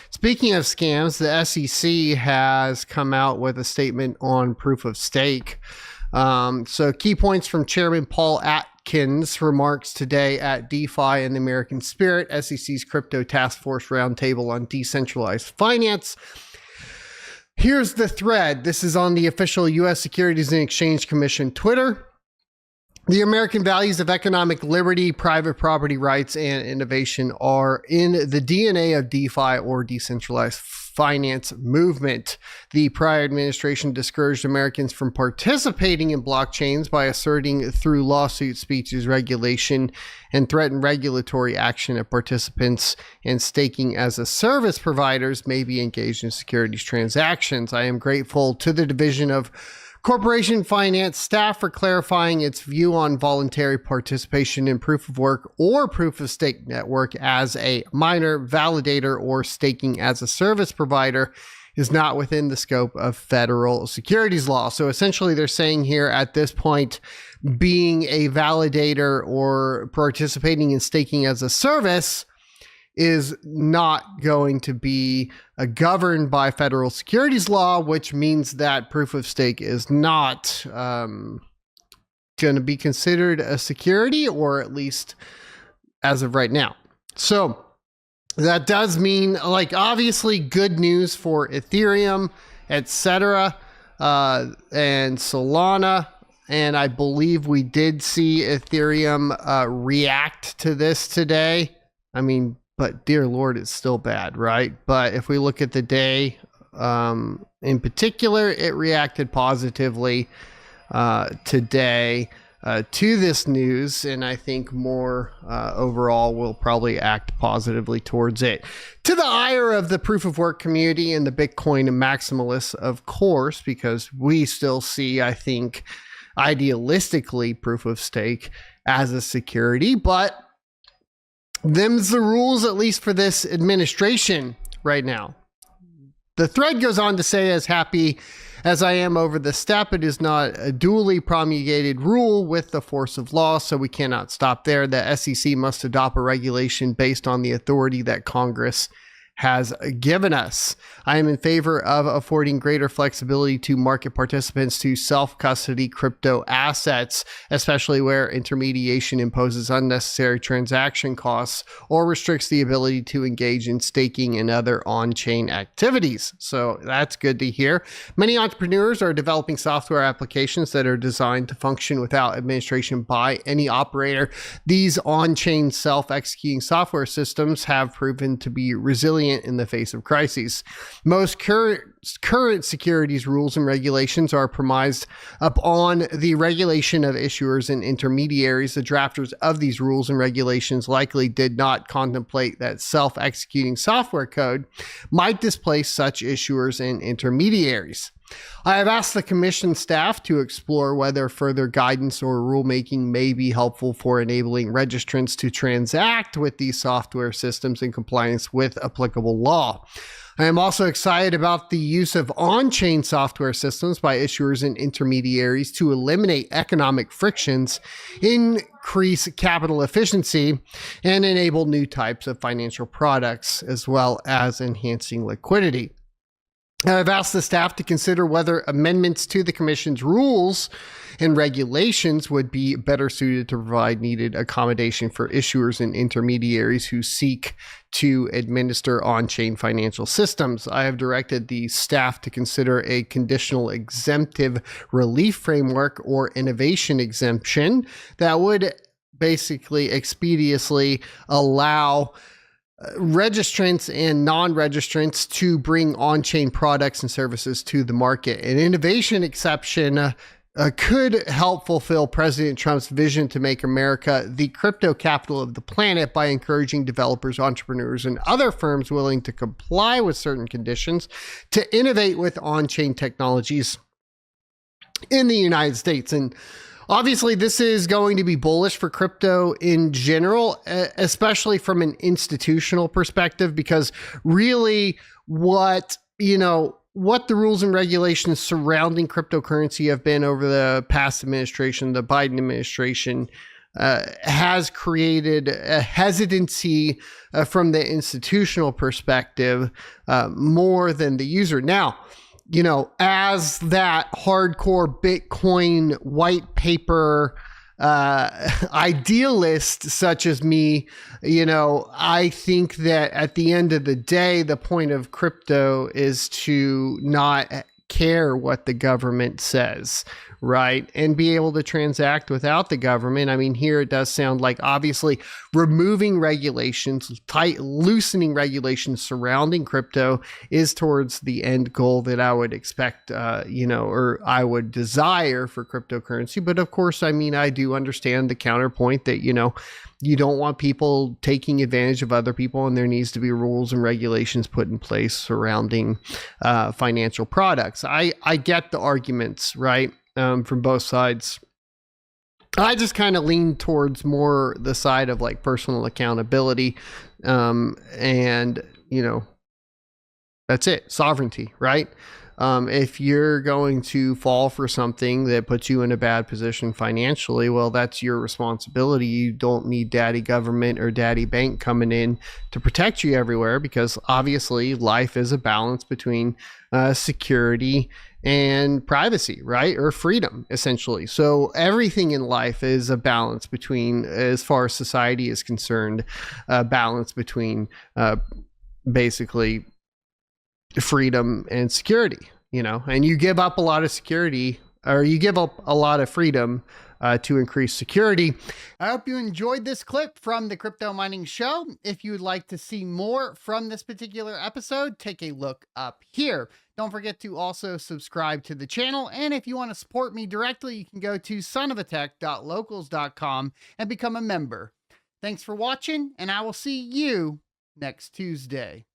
Speaking of scams, the SEC has come out with a statement on proof of stake. So key points from Chairman Paul Atkins' remarks today at DeFi and the American Spirit, SEC's Crypto Task Force Roundtable on Decentralized Finance. Here's the thread. This is on the official U.S. Securities and Exchange Commission Twitter. The American values of economic liberty, private property rights, and innovation are in the DNA of DeFi or decentralized finance movement. The prior administration discouraged Americans from participating in blockchains by asserting through lawsuit speeches, regulation, and threatened regulatory action of participants and staking as a service providers may be engaged in securities transactions. I am grateful to the Division of Corporation Finance staff for clarifying its view on voluntary participation in proof of work or proof of stake network as a miner, validator, or staking as a service provider is not within the scope of federal securities law. So essentially they're saying here at this point, being a validator or participating in staking as a service is not going to be governed by federal securities law, which means that proof of stake is not going to be considered a security, or at least as of right now. So that does mean, like, obviously good news for Ethereum, etc., and Solana. And I believe we did see Ethereum react to this today. I mean, but dear Lord, it's still bad, right? But if we look at the day in particular, it reacted positively today to this news. And I think more overall will probably act positively towards it. To the ire of the proof of work community and the Bitcoin maximalists, of course, because we still see, I think, idealistically proof of stake as a security, but them's the rules, at least for this administration right now. The thread goes on to say, as happy as I am over the step, it is not a duly promulgated rule with the force of law, so we cannot stop there. The SEC must adopt a regulation based on the authority that Congress has given us. I am in favor of affording greater flexibility to market participants to self-custody crypto assets, especially where intermediation imposes unnecessary transaction costs or restricts the ability to engage in staking and other on-chain activities. So that's good to hear. Many entrepreneurs are developing software applications that are designed to function without administration by any operator. These on-chain self-executing software systems have proven to be resilient in the face of crises. Most current securities rules and regulations are premised upon the regulation of issuers and intermediaries. The drafters of these rules and regulations likely did not contemplate that self-executing software code might displace such issuers and intermediaries. I have asked the commission staff to explore whether further guidance or rulemaking may be helpful for enabling registrants to transact with these software systems in compliance with applicable law. I am also excited about the use of on-chain software systems by issuers and intermediaries to eliminate economic frictions, increase capital efficiency, and enable new types of financial products, as well as enhancing liquidity. I've asked the staff to consider whether amendments to the Commission's rules and regulations would be better suited to provide needed accommodation for issuers and intermediaries who seek to administer on-chain financial systems. I have directed the staff to consider a conditional exemptive relief framework or innovation exemption that would basically expeditiously allow registrants and non-registrants to bring on-chain products and services to the market. An innovation exception could help fulfill President Trump's vision to make America the crypto capital of the planet by encouraging developers, entrepreneurs, and other firms willing to comply with certain conditions to innovate with on-chain technologies in the United States. And obviously, this is going to be bullish for crypto in general, especially from an institutional perspective, because really what the rules and regulations surrounding cryptocurrency have been over the past administration, the Biden administration, has created a hesitancy from the institutional perspective more than the user. Now, as that hardcore Bitcoin white paper idealist such as me, I think that at the end of the day, the point of crypto is to not care what the government says, right? And be able to transact without the government. I mean, here it does sound like obviously removing regulations, loosening regulations surrounding crypto is towards the end goal that I would expect, or I would desire for cryptocurrency. But of course, I mean, I do understand the counterpoint that, you don't want people taking advantage of other people, and there needs to be rules and regulations put in place surrounding financial products. I get the arguments, right, from both sides. I just kind of lean towards more the side of like personal accountability, and that's it. Sovereignty, right? If you're going to fall for something that puts you in a bad position financially, well, that's your responsibility. You don't need daddy government or daddy bank coming in to protect you everywhere, because obviously life is a balance between security and privacy, right? Or freedom, essentially. So everything in life is a balance between, as far as society is concerned, a balance between basically freedom and security, and you give up a lot of security, or you give up a lot of freedom to increase security. I hope you enjoyed this clip from the Crypto Mining Show. If you would like to see more from this particular episode, take a look up here. Don't forget to also subscribe to the channel. And if you want to support me directly, you can go to sonofatech.locals.com and become a member. Thanks for watching, and I will see you next Tuesday.